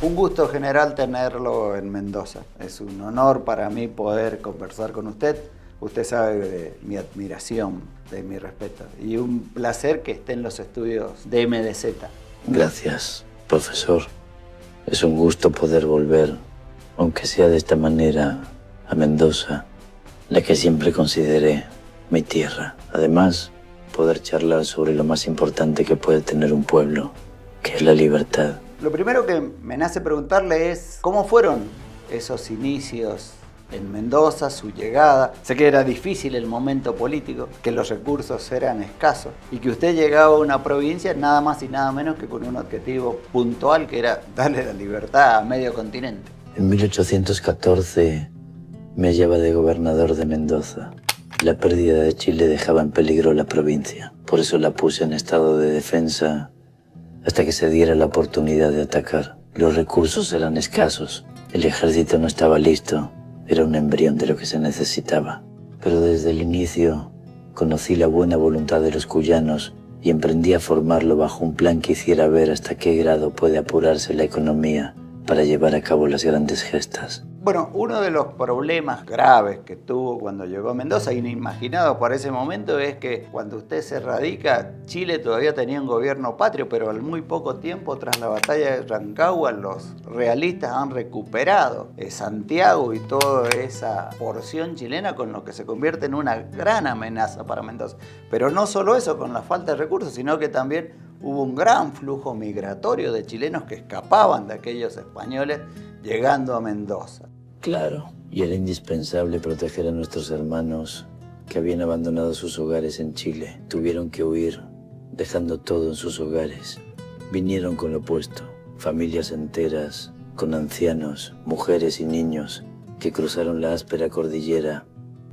Un gusto, general, tenerlo en Mendoza. Es un honor para mí poder conversar con usted. Usted sabe de mi admiración, de mi respeto. Y un placer que esté en los estudios de MDZ. Gracias, profesor. Es un gusto poder volver, aunque sea de esta manera, a Mendoza, la que siempre consideré mi tierra. Además, poder charlar sobre lo más importante que puede tener un pueblo, que es la libertad. Lo primero que me nace preguntarle es ¿cómo fueron esos inicios en Mendoza, su llegada? Sé que era difícil el momento político, que los recursos eran escasos y que usted llegaba a una provincia nada más y nada menos que con un objetivo puntual, que era darle la libertad a medio continente. En 1814 me hallaba de gobernador de Mendoza. La pérdida de Chile dejaba en peligro la provincia. Por eso la puse en estado de defensa hasta que se diera la oportunidad de atacar. Los recursos eran escasos. El ejército no estaba listo. Era un embrión de lo que se necesitaba. Pero desde el inicio conocí la buena voluntad de los cuyanos y emprendí a formarlo bajo un plan que hiciera ver hasta qué grado puede apurarse la economía para llevar a cabo las grandes gestas. Bueno, uno de los problemas graves que tuvo cuando llegó a Mendoza, inimaginado para ese momento, es que cuando usted se radica, Chile todavía tenía un gobierno patrio, pero al muy poco tiempo, tras la batalla de Rancagua, los realistas han recuperado Santiago y toda esa porción chilena, con lo que se convierte en una gran amenaza para Mendoza. Pero no solo eso, con la falta de recursos, sino que también hubo un gran flujo migratorio de chilenos que escapaban de aquellos españoles llegando a Mendoza. Claro, y era indispensable proteger a nuestros hermanos que habían abandonado sus hogares en Chile. Tuvieron que huir, dejando todo en sus hogares. Vinieron con lo opuesto, familias enteras, con ancianos, mujeres y niños, que cruzaron la áspera cordillera,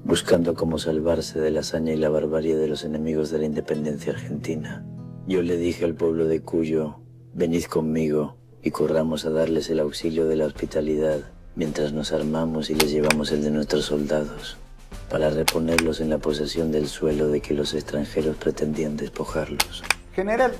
buscando cómo salvarse de la hazaña y la barbarie de los enemigos de la independencia argentina. Yo le dije al pueblo de Cuyo, venid conmigo y corramos a darles el auxilio de la hospitalidad, mientras nos armamos y les llevamos el de nuestros soldados, para reponerlos en la posesión del suelo de que los extranjeros pretendían despojarlos. General,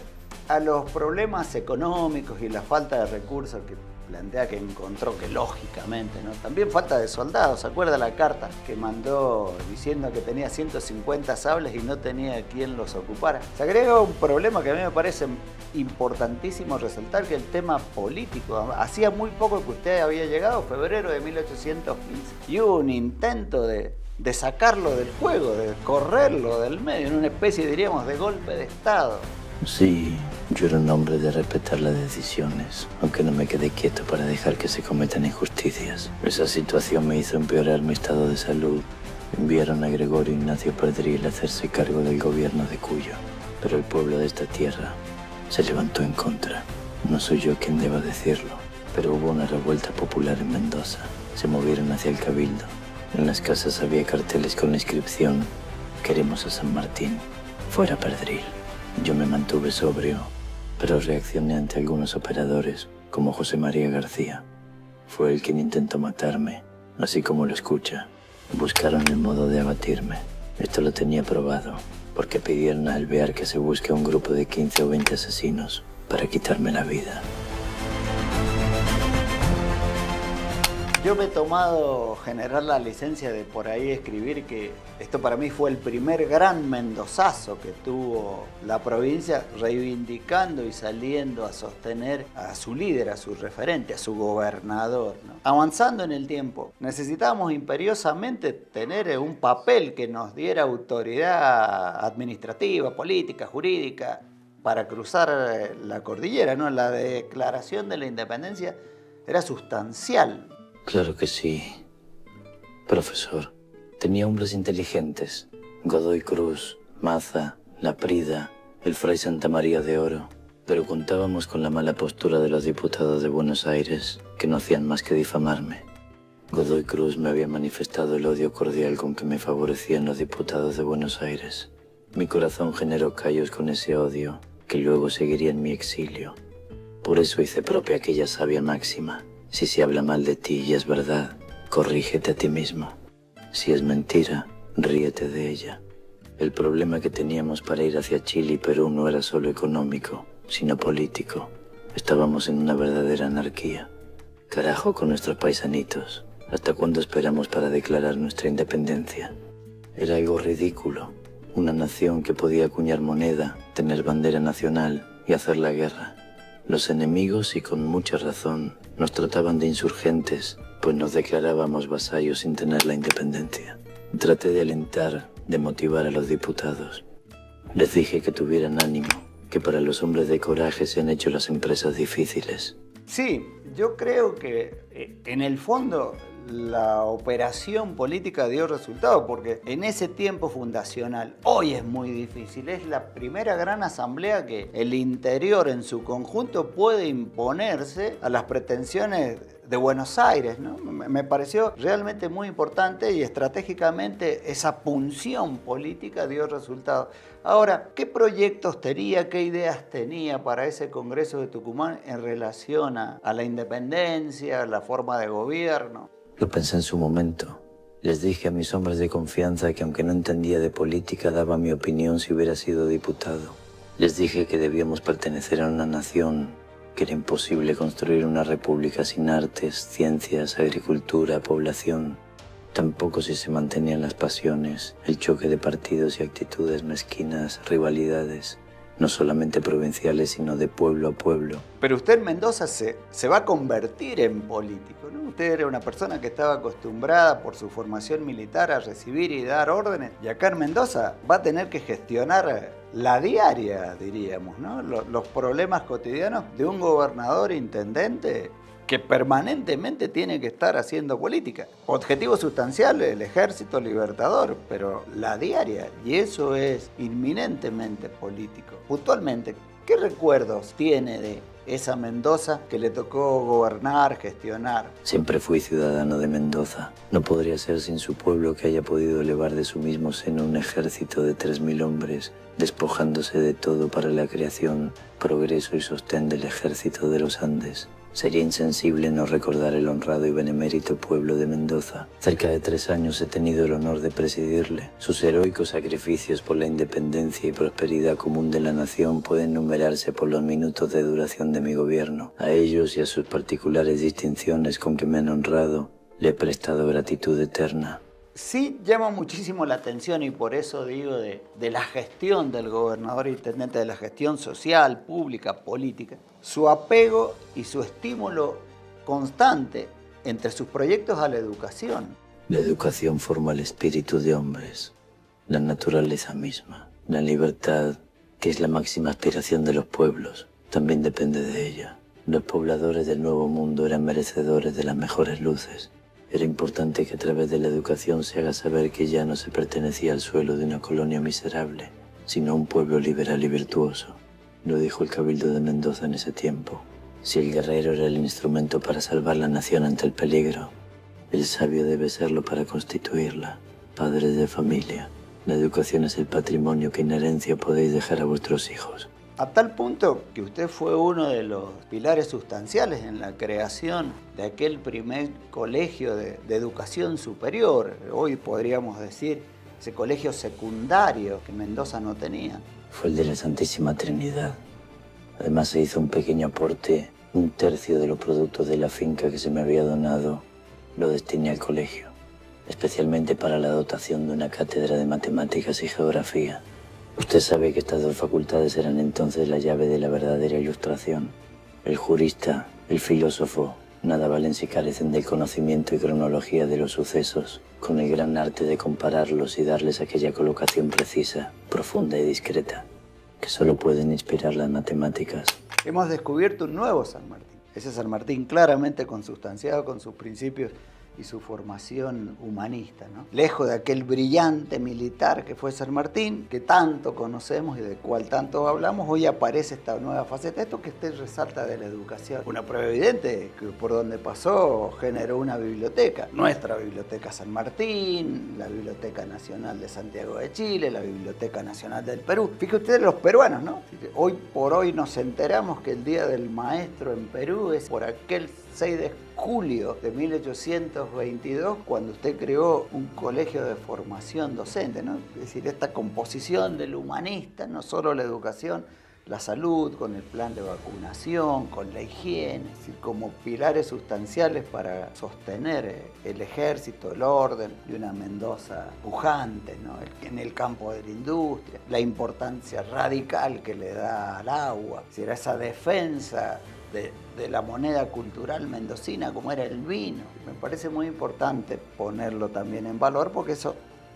a los problemas económicos y la falta de recursos que plantea que encontró, que lógicamente, ¿no? También falta de soldados. ¿Se acuerda la carta que mandó diciendo que tenía 150 sables y no tenía quien los ocupara? Se agrega un problema que a mí me parece importantísimo resaltar, que el tema político. Hacía muy poco que usted había llegado, febrero de 1815, y hubo un intento de sacarlo del juego, de correrlo del medio, en una especie, diríamos, de golpe de Estado. Sí, yo era un hombre de respetar las decisiones, aunque no me quedé quieto para dejar que se cometan injusticias. Esa situación me hizo empeorar mi estado de salud. Enviaron a Gregorio Ignacio Perdriel a hacerse cargo del gobierno de Cuyo, pero el pueblo de esta tierra se levantó en contra. No soy yo quien deba decirlo, pero hubo una revuelta popular en Mendoza. Se movieron hacia el cabildo. En las casas había carteles con la inscripción: queremos a San Martín, fuera Perdriel. Yo me mantuve sobrio, pero reaccioné ante algunos operadores, como José María García. Fue él quien intentó matarme, así como lo escucha. Buscaron el modo de abatirme. Esto lo tenía probado, porque pidieron a Alvear que se busque un grupo de 15 o 20 asesinos para quitarme la vida. Yo me he tomado, general, la licencia de por ahí escribir que esto para mí fue el primer gran mendozazo que tuvo la provincia, reivindicando y saliendo a sostener a su líder, a su referente, a su gobernador, ¿no? Avanzando en el tiempo, necesitábamos imperiosamente tener un papel que nos diera autoridad administrativa, política, jurídica, para cruzar la cordillera, ¿no? La declaración de la independencia era sustancial. Claro que sí, profesor. Tenía hombres inteligentes: Godoy Cruz, Maza, Laprida, el fray Santa María de Oro. Pero contábamos con la mala postura de los diputados de Buenos Aires, que no hacían más que difamarme. Godoy Cruz me había manifestado el odio cordial con que me favorecían los diputados de Buenos Aires. Mi corazón generó callos con ese odio, que luego seguiría en mi exilio. Por eso hice propia aquella sabia máxima: si se habla mal de ti y es verdad, corrígete a ti mismo. Si es mentira, ríete de ella. El problema que teníamos para ir hacia Chile y Perú no era solo económico, sino político. Estábamos en una verdadera anarquía. Carajo con nuestros paisanitos. ¿Hasta cuándo esperamos para declarar nuestra independencia? Era algo ridículo. Una nación que podía acuñar moneda, tener bandera nacional y hacer la guerra. Los enemigos, y con mucha razón, nos trataban de insurgentes, pues nos declarábamos vasallos sin tener la independencia. Traté de alentar, de motivar a los diputados. Les dije que tuvieran ánimo, que para los hombres de coraje se han hecho las empresas difíciles. Sí, yo creo que en el fondo la operación política dio resultado, porque en ese tiempo fundacional, hoy es muy difícil, es la primera gran asamblea que el interior en su conjunto puede imponerse a las pretensiones de Buenos Aires, ¿no? Me pareció realmente muy importante y estratégicamente esa punción política dio resultado. Ahora, ¿qué proyectos tenía, qué ideas tenía para ese Congreso de Tucumán en relación a la independencia, a la forma de gobierno? Lo pensé en su momento. Les dije a mis hombres de confianza que aunque no entendía de política, daba mi opinión si hubiera sido diputado. Les dije que debíamos pertenecer a una nación, que era imposible construir una república sin artes, ciencias, agricultura, población. Tampoco si se mantenían las pasiones, el choque de partidos y actitudes mezquinas, rivalidades, no solamente provinciales, sino de pueblo a pueblo. Pero usted en Mendoza se va a convertir en político, ¿no? Usted era una persona que estaba acostumbrada por su formación militar a recibir y dar órdenes, y acá en Mendoza va a tener que gestionar la diaria, diríamos, ¿no? Los problemas cotidianos de un gobernador intendente que permanentemente tiene que estar haciendo política. Objetivo sustancial, el ejército libertador, pero la diaria, y eso es inminentemente político. Puntualmente, ¿qué recuerdos tiene de esa Mendoza que le tocó gobernar, gestionar? Siempre fui ciudadano de Mendoza. No podría ser sin su pueblo que haya podido elevar de su mismo seno un ejército de 3000 hombres, despojándose de todo para la creación, progreso y sostén del ejército de los Andes. Sería insensible no recordar el honrado y benemérito pueblo de Mendoza. Cerca de 3 años he tenido el honor de presidirle. Sus heroicos sacrificios por la independencia y prosperidad común de la nación pueden numerarse por los minutos de duración de mi gobierno. A ellos y a sus particulares distinciones con que me han honrado, le he prestado gratitud eterna. Sí llama muchísimo la atención, y por eso digo de la gestión del gobernador intendente, de la gestión social, pública, política, su apego y su estímulo constante entre sus proyectos a la educación. La educación forma el espíritu de hombres, la naturaleza misma, la libertad, que es la máxima aspiración de los pueblos, también depende de ella. Los pobladores del Nuevo Mundo eran merecedores de las mejores luces. Era importante que a través de la educación se haga saber que ya no se pertenecía al suelo de una colonia miserable, sino a un pueblo liberal y virtuoso. Lo dijo el Cabildo de Mendoza en ese tiempo. Si el guerrero era el instrumento para salvar la nación ante el peligro, el sabio debe serlo para constituirla. Padres de familia, la educación es el patrimonio que en herencia podéis dejar a vuestros hijos. A tal punto que usted fue uno de los pilares sustanciales en la creación de aquel primer colegio de educación superior. Hoy podríamos decir ese colegio secundario que Mendoza no tenía. Fue el de la Santísima Trinidad. Además se hizo un pequeño aporte, 1/3 de los productos de la finca que se me había donado, lo destiné al colegio, especialmente para la dotación de una cátedra de matemáticas y geografía. Usted sabe que estas 2 facultades eran entonces la llave de la verdadera ilustración. El jurista, el filósofo, nada valen si carecen del conocimiento y cronología de los sucesos, con el gran arte de compararlos y darles aquella colocación precisa, profunda y discreta, que solo pueden inspirar las matemáticas. Hemos descubierto un nuevo San Martín. Ese San Martín claramente consustanciado con sus principios y su formación humanista, ¿no? Lejos de aquel brillante militar que fue San Martín, que tanto conocemos y del cual tanto hablamos, hoy aparece esta nueva faceta. Esto que usted resalta de la educación, una prueba evidente que por donde pasó generó una biblioteca. Nuestra Biblioteca San Martín, la Biblioteca Nacional de Santiago de Chile, la Biblioteca Nacional del Perú. Fíjense ustedes los peruanos, ¿no? Hoy por hoy nos enteramos que el Día del Maestro en Perú es por aquel 6 de julio de 1822, cuando usted creó un colegio de formación docente, ¿no? Es decir, esta composición del humanista, no solo la educación, la salud, con el plan de vacunación, con la higiene, es decir, como pilares sustanciales para sostener el ejército, el orden de una Mendoza pujante, ¿no? En el campo de la industria, la importancia radical que le da al agua, es decir, esa defensa de la moneda cultural mendocina como era el vino. Me parece muy importante ponerlo también en valor porque eso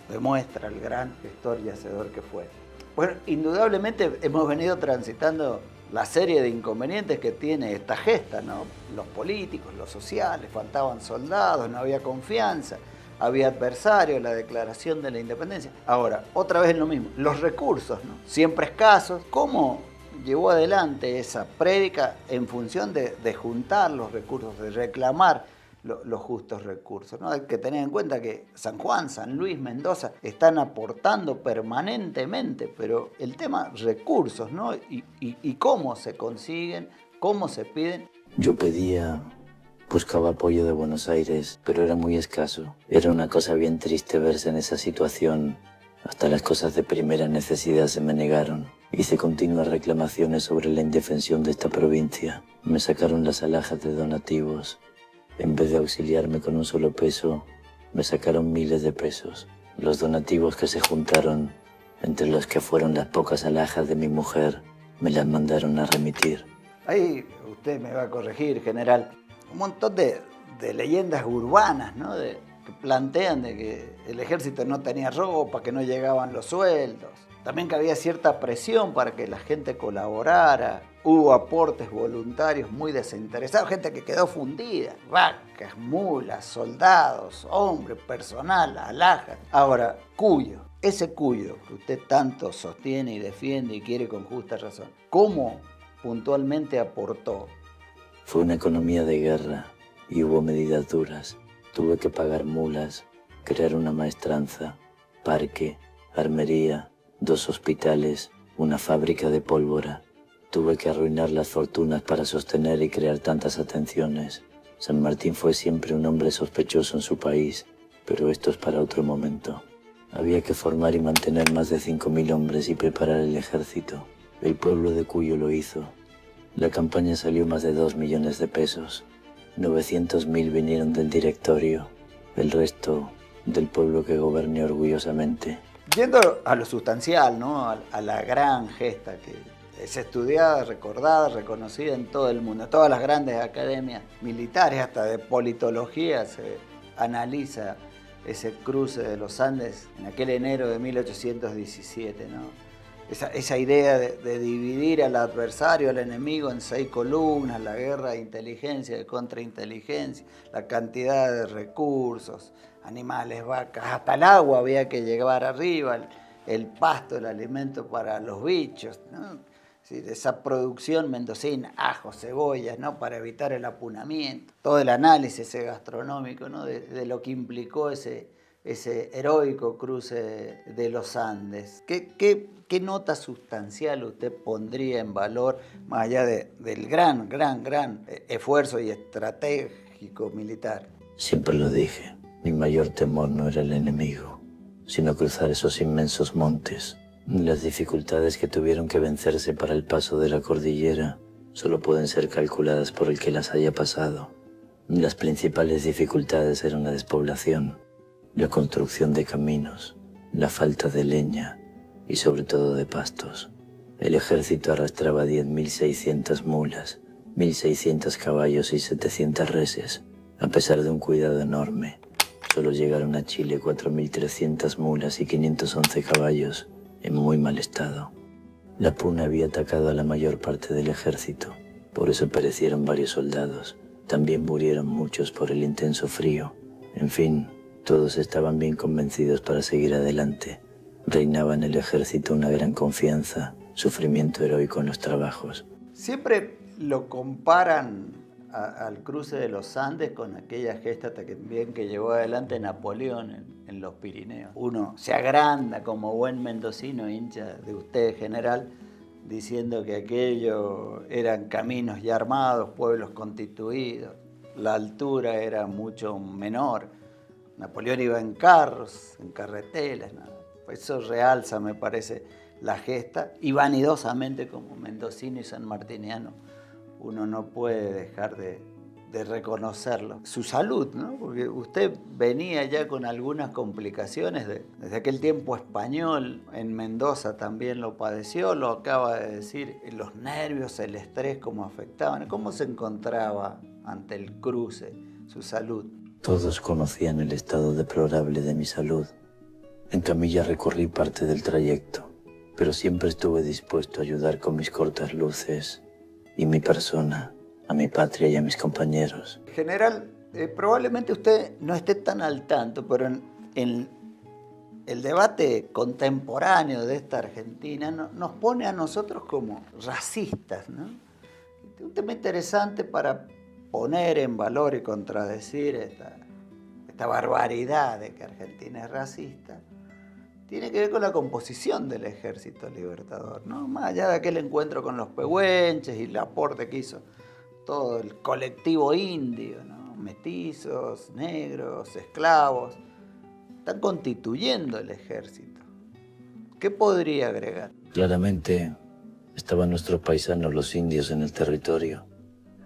demuestra el gran gestor y hacedor que fue. Bueno, indudablemente hemos venido transitando la serie de inconvenientes que tiene esta gesta, ¿no? Los políticos, los sociales, faltaban soldados, no había confianza, había adversarios, la declaración de la independencia. Ahora, otra vez es lo mismo, los recursos, ¿no? Siempre escasos. ¿Cómo llevó adelante esa prédica en función de juntar los recursos, de reclamar los justos recursos, ¿no? Hay que tener en cuenta que San Juan, San Luis, Mendoza están aportando permanentemente, pero el tema recursos, ¿no? Y cómo se consiguen, cómo se piden. Yo buscaba apoyo de Buenos Aires, pero era muy escaso. Era una cosa bien triste verse en esa situación. Hasta las cosas de primera necesidad se me negaron. Hice continuas reclamaciones sobre la indefensión de esta provincia. Me sacaron las alhajas de donativos. En vez de auxiliarme con un solo peso, me sacaron miles de pesos. Los donativos que se juntaron, entre los que fueron las pocas alhajas de mi mujer, me las mandaron a remitir. Ahí usted me va a corregir, general. Un montón de leyendas urbanas, ¿no? Que plantean de que el ejército no tenía ropa, que no llegaban los sueldos. También que había cierta presión para que la gente colaborara. Hubo aportes voluntarios muy desinteresados, gente que quedó fundida. Vacas, mulas, soldados, hombres, personal, alhajas. Ahora, Cuyo, ese Cuyo que usted tanto sostiene y defiende y quiere con justa razón, ¿cómo puntualmente aportó? Fue una economía de guerra y hubo medidas duras. Tuve que pagar mulas, crear una maestranza, parque, armería, 2 hospitales, una fábrica de pólvora. Tuve que arruinar las fortunas para sostener y crear tantas atenciones. San Martín fue siempre un hombre sospechoso en su país, pero esto es para otro momento. Había que formar y mantener más de 5.000 hombres y preparar el ejército. El pueblo de Cuyo lo hizo. La campaña salió más de 2 millones de pesos. 900.000 vinieron del directorio, el resto del pueblo que goberné orgullosamente. Yendo a lo sustancial, ¿no? A la gran gesta que es estudiada, recordada, reconocida en todo el mundo. Todas las grandes academias militares, hasta de politología, se analiza ese cruce de los Andes en aquel enero de 1817, ¿no? Esa idea de dividir al adversario, al enemigo en 6 columnas, la guerra de inteligencia, de contrainteligencia, la cantidad de recursos, animales, vacas, hasta el agua había que llevar arriba, el pasto, el alimento para los bichos, ¿no? Es decir, esa producción mendocina, ajos, cebollas, ¿no? Para evitar el apunamiento, todo el análisis gastronómico, ¿no? de lo que implicó ese heroico cruce de los Andes. ¿Qué nota sustancial usted pondría en valor, más allá del gran esfuerzo y estratégico militar? Siempre lo dije, mi mayor temor no era el enemigo, sino cruzar esos inmensos montes. Las dificultades que tuvieron que vencerse para el paso de la cordillera solo pueden ser calculadas por el que las haya pasado. Las principales dificultades eran la despoblación, la construcción de caminos, la falta de leña y sobre todo de pastos. El ejército arrastraba 10.600 mulas, 1.600 caballos y 700 reses. A pesar de un cuidado enorme, solo llegaron a Chile 4.300 mulas y 511 caballos en muy mal estado. La puna había atacado a la mayor parte del ejército, por eso perecieron varios soldados. También murieron muchos por el intenso frío. En fin, todos estaban bien convencidos para seguir adelante. Reinaba en el ejército una gran confianza, sufrimiento heroico en los trabajos. Siempre lo comparan al cruce de los Andes con aquella gesta también que llevó adelante Napoleón en los Pirineos. Uno se agranda como buen mendocino, hincha de usted, general, diciendo que aquello eran caminos ya armados, pueblos constituidos, la altura era mucho menor. Napoleón iba en carros, en carretelas, ¿no? Eso realza, me parece, la gesta, y vanidosamente como mendocino y sanmartiniano uno no puede dejar de reconocerlo. Su salud, ¿no? Porque usted venía ya con algunas complicaciones desde aquel tiempo español, en Mendoza también lo padeció, lo acaba de decir, los nervios, el estrés, cómo afectaban, cómo se encontraba ante el cruce, su salud. Todos conocían el estado deplorable de mi salud. En camilla recorrí parte del trayecto, pero siempre estuve dispuesto a ayudar con mis cortas luces y mi persona, a mi patria y a mis compañeros. General, probablemente usted no esté tan al tanto, pero en el debate contemporáneo de esta Argentina nos pone a nosotros como racistas, ¿no? Un tema interesante para poner en valor y contradecir esta barbaridad de que Argentina es racista. Tiene que ver con la composición del Ejército Libertador, ¿no? Más allá de aquel encuentro con los pehuenches y el aporte que hizo todo el colectivo indio, ¿no? Mestizos, negros, esclavos, están constituyendo el ejército. ¿Qué podría agregar? Claramente estaban nuestros paisanos, los indios, en el territorio.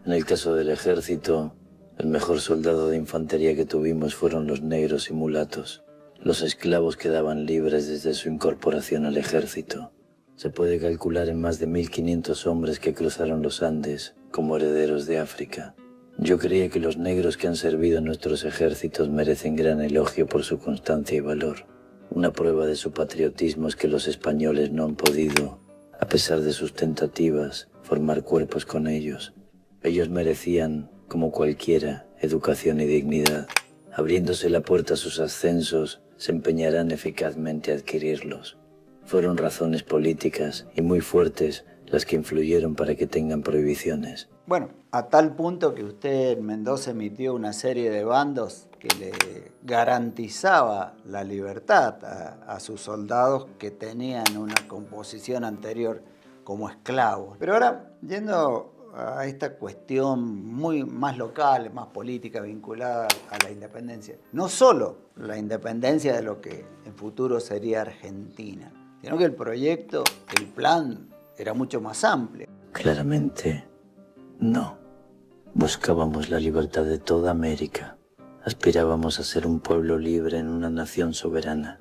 En el caso del ejército, el mejor soldado de infantería que tuvimos fueron los negros y mulatos. Los esclavos quedaban libres desde su incorporación al ejército. Se puede calcular en más de 1500 hombres que cruzaron los Andes como herederos de África. Yo creía que los negros que han servido en nuestros ejércitos merecen gran elogio por su constancia y valor. Una prueba de su patriotismo es que los españoles no han podido, a pesar de sus tentativas, formar cuerpos con ellos. Ellos merecían, como cualquiera, educación y dignidad. Abriéndose la puerta a sus ascensos, se empeñarán eficazmente a adquirirlos. Fueron razones políticas y muy fuertes las que influyeron para que tengan prohibiciones. Bueno, a tal punto que usted en Mendoza emitió una serie de bandos que le garantizaba la libertad a sus soldados que tenían una composición anterior como esclavos. Pero ahora, yendo a esta cuestión muy más local, más política, vinculada a la independencia, no solo la independencia de lo que en futuro sería Argentina, sino que el proyecto, el plan, era mucho más amplio. Claramente, no. Buscábamos la libertad de toda América. Aspirábamos a ser un pueblo libre en una nación soberana.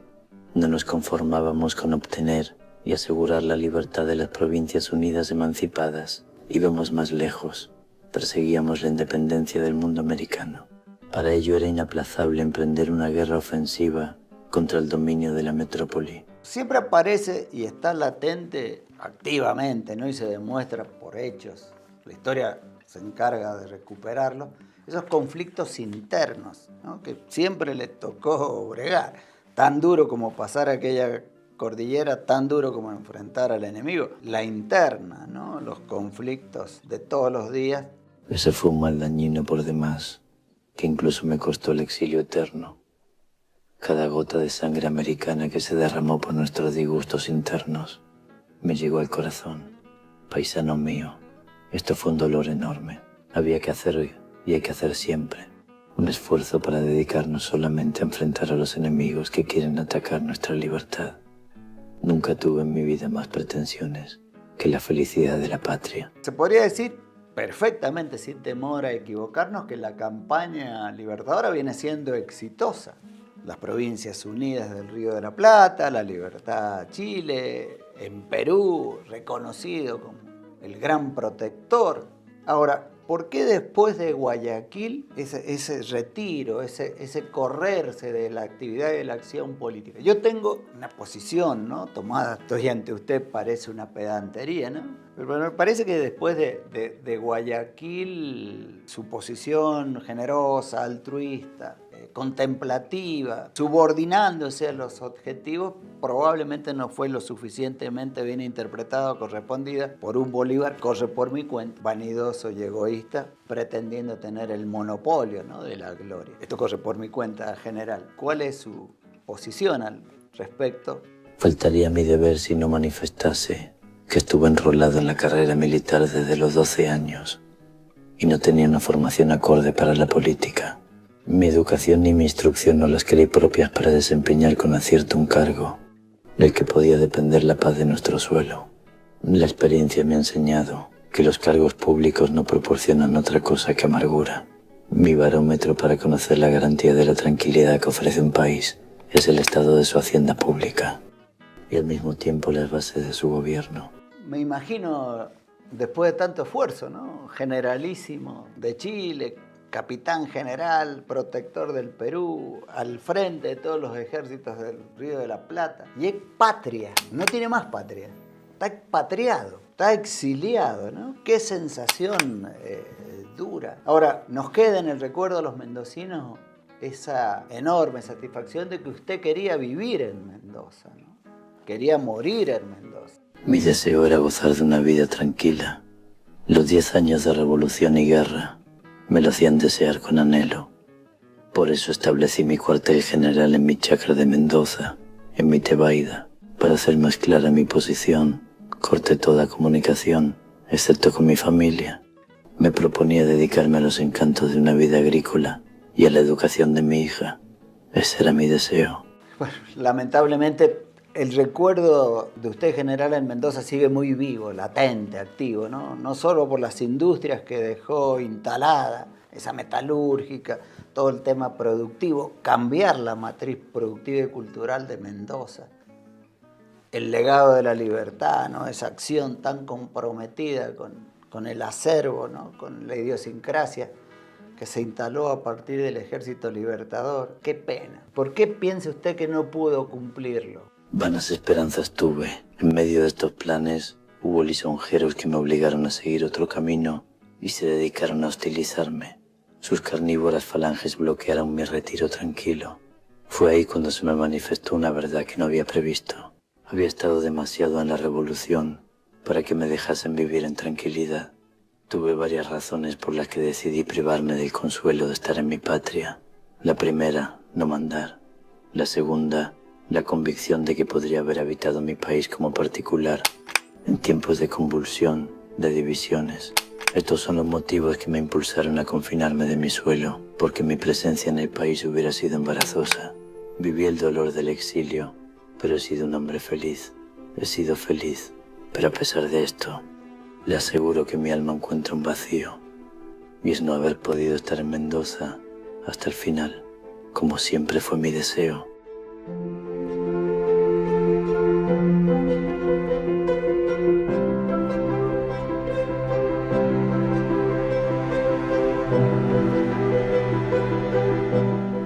No nos conformábamos con obtener y asegurar la libertad de las Provincias Unidas emancipadas. Íbamos más lejos. Perseguíamos la independencia del mundo americano. Para ello era inaplazable emprender una guerra ofensiva contra el dominio de la metrópoli. Siempre aparece y está latente activamente, ¿no? Y se demuestra por hechos. La historia se encarga de recuperarlo. Esos conflictos internos, ¿no? Que siempre les tocó bregar. Tan duro como pasar aquella cordillera, tan duro como enfrentar al enemigo. La interna, ¿no? Los conflictos de todos los días. Ese fue un mal dañino por demás, que incluso me costó el exilio eterno. Cada gota de sangre americana que se derramó por nuestros disgustos internos me llegó al corazón. Paisano mío, esto fue un dolor enorme. Había que hacer y hay que hacer siempre un esfuerzo para dedicarnos solamente a enfrentar a los enemigos que quieren atacar nuestra libertad. Nunca tuve en mi vida más pretensiones que la felicidad de la patria. Se podría decir perfectamente, sin temor a equivocarnos, que la campaña libertadora viene siendo exitosa. Las Provincias Unidas del Río de la Plata, la Libertad Chile, en Perú, reconocido como el gran protector. Ahora, ¿por qué después de Guayaquil ese retiro, ese correrse de la actividad y de la acción política? Yo tengo una posición, ¿no? Tomada, estoy ante usted, parece una pedantería, ¿no? Pero me parece que después de Guayaquil, su posición generosa, altruista, contemplativa, subordinándose a los objetivos, probablemente no fue lo suficientemente bien interpretada o correspondida por un Bolívar, corre por mi cuenta, vanidoso y egoísta, pretendiendo tener el monopolio, ¿no? de la gloria. Esto corre por mi cuenta, general. ¿Cuál es su posición al respecto? Faltaría mi deber si no manifestase que estuve enrolado en la carrera militar desde los 12 años y no tenía una formación acorde para la política. Mi educación ni mi instrucción no las creí propias para desempeñar con acierto un cargo. del que podía depender la paz de nuestro suelo. La experiencia me ha enseñado que los cargos públicos no proporcionan otra cosa que amargura. Mi barómetro para conocer la garantía de la tranquilidad que ofrece un país es el estado de su hacienda pública y al mismo tiempo las bases de su gobierno. Me imagino, después de tanto esfuerzo, ¿no? Generalísimo de Chile, capitán general, protector del Perú, al frente de todos los ejércitos del Río de la Plata. Y es patria, no tiene más patria. Está expatriado, está exiliado, ¿no? Qué sensación dura. Ahora, nos queda en el recuerdo a los mendocinos esa enorme satisfacción de que usted quería vivir en Mendoza, ¿no? Quería morir en Mendoza. Mi deseo era gozar de una vida tranquila. Los 10 años de revolución y guerra me lo hacían desear con anhelo. Por eso establecí mi cuartel general en mi chacra de Mendoza, en mi Tebaida. Para hacer más clara mi posición, corté toda comunicación, excepto con mi familia. Me proponía dedicarme a los encantos de una vida agrícola y a la educación de mi hija. Ese era mi deseo. Bueno, lamentablemente el recuerdo de usted, general, en Mendoza sigue muy vivo, latente, activo, ¿no? No solo por las industrias que dejó instalada, esa metalúrgica, todo el tema productivo, cambiar la matriz productiva y cultural de Mendoza. El legado de la libertad, ¿no? Esa acción tan comprometida con el acervo, ¿no? Con la idiosincrasia que se instaló a partir del Ejército Libertador. Qué pena. ¿Por qué piensa usted que no pudo cumplirlo? Vanas esperanzas tuve. En medio de estos planes hubo lisonjeros que me obligaron a seguir otro camino y se dedicaron a hostilizarme. Sus carnívoras falanges bloquearon mi retiro tranquilo. Fue ahí cuando se me manifestó una verdad que no había previsto. Había estado demasiado en la revolución para que me dejasen vivir en tranquilidad. Tuve varias razones por las que decidí privarme del consuelo de estar en mi patria. La primera, no mandar. La segunda, la convicción de que podría haber habitado mi país como particular en tiempos de convulsión, de divisiones. Estos son los motivos que me impulsaron a confinarme de mi suelo, porque mi presencia en el país hubiera sido embarazosa. Viví el dolor del exilio, pero he sido un hombre feliz. He sido feliz, pero a pesar de esto, le aseguro que mi alma encuentra un vacío, y es no haber podido estar en Mendoza hasta el final, como siempre fue mi deseo.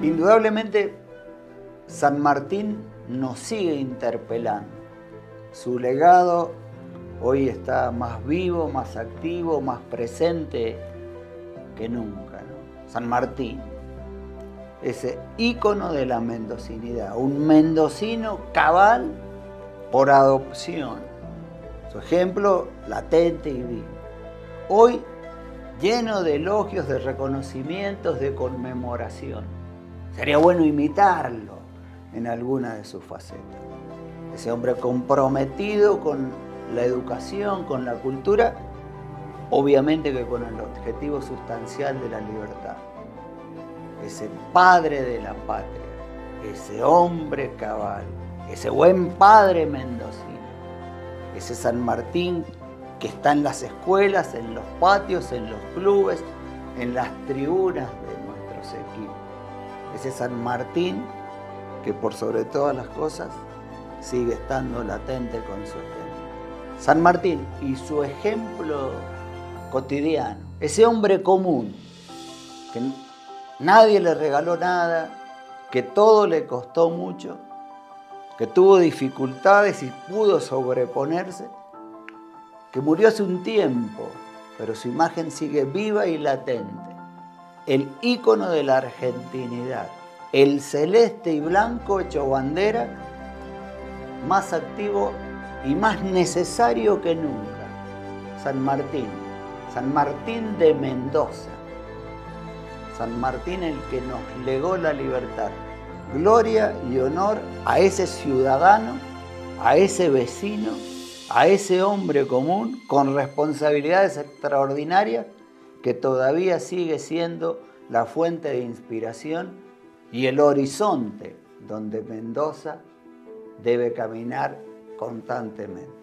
Indudablemente, San Martín nos sigue interpelando. Su legado hoy está más vivo, más activo, más presente que nunca, ¿no? San Martín, ese ícono de la mendocinidad, un mendocino cabal por adopción. Su ejemplo latente y vivo. Hoy lleno de elogios, de reconocimientos, de conmemoración. Sería bueno imitarlo en alguna de sus facetas. Ese hombre comprometido con la educación, con la cultura, obviamente que con el objetivo sustancial de la libertad. Ese padre de la patria, ese hombre cabal, ese buen padre mendocino, ese San Martín que está en las escuelas, en los patios, en los clubes, en las tribunas de nuestros equipos. Ese San Martín que por sobre todas las cosas sigue estando latente con su ejemplo. San Martín y su ejemplo cotidiano, ese hombre común, que nadie le regaló nada, que todo le costó mucho, que tuvo dificultades y pudo sobreponerse, que murió hace un tiempo, pero su imagen sigue viva y latente. El ícono de la argentinidad, el celeste y blanco hecho bandera, más activo y más necesario que nunca. San Martín de Mendoza, San Martín el que nos legó la libertad. Gloria y honor a ese ciudadano, a ese vecino, a ese hombre común con responsabilidades extraordinarias que todavía sigue siendo la fuente de inspiración y el horizonte donde Mendoza debe caminar constantemente.